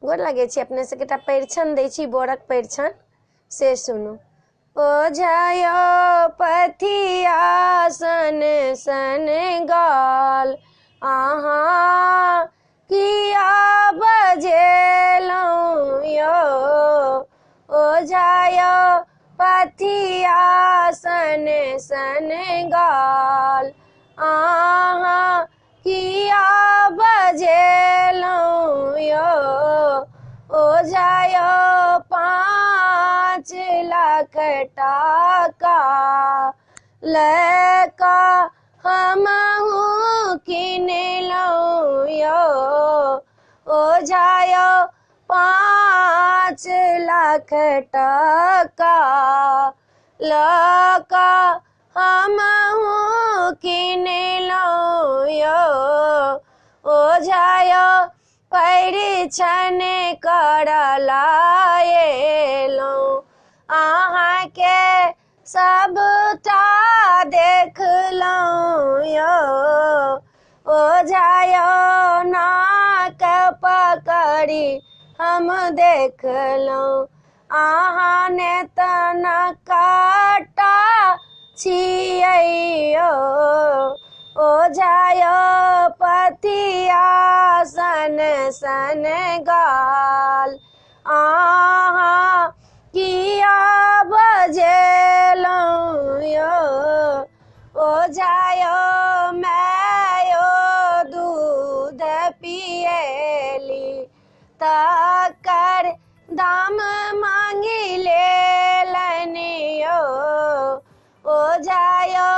गोर लगे छी अपने सबके एकटा परिछन दै छी बोरक परिछन से सुनू। ओझायो पथिया सन सन गाल अहाँ किया बजेलहुँ यौ। ओझायो पथिया सन सन गाल अहाँ किया बजेलहुँ यौ। ओझायो 5 लाख टाका लैका हमहूँ किनलहुँ यौ। ओझायो 5 लाख टाका लैका हमहूँ किनलहुँ यौ। ओझायो परिछन करला अयलहुँ अहाँके सबटा देखलहुँ यौ। ओझायो नाक पकड़ी हम देखलहुँ अहाँ ने तन काटा छियै यौ। ओझायो पथिया सन सन गाल अहाँ किया बजेलहुँ यौ। ओझायो मायो दूध पियली तकर दाम मांगि लेलनि यौ। ओझायो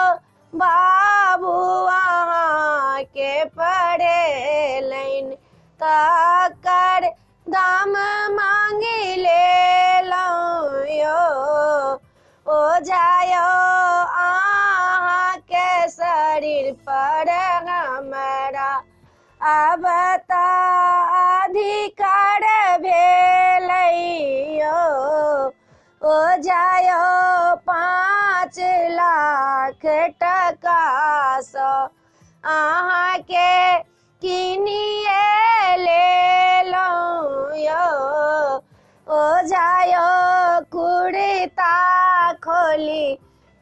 बाबू अहाँके पढ़ेलनि तकर दाम मांगि लेलहुँ यौ। ओझायो अहाँके शरीर पर हमरा अब तऽ अधिकार भेलै यौ। ओझायो 5 लाख टकासँ अहाँके किनिए लेलहुँ यौ। ओझायो कुर्ता खोलि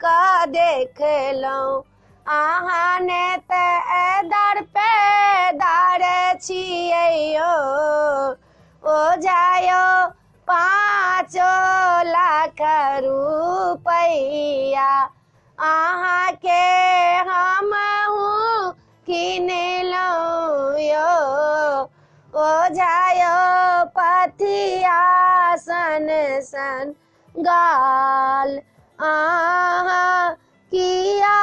कऽ देखलहुँ अहाँ ने तऽ दर पे दार छियै यौ। ओझायो 5 लाख रुपैया अहाँके हमहूँ किनलहुँ यौ। ओझायो पथिया सन सन गाल अहाँ किया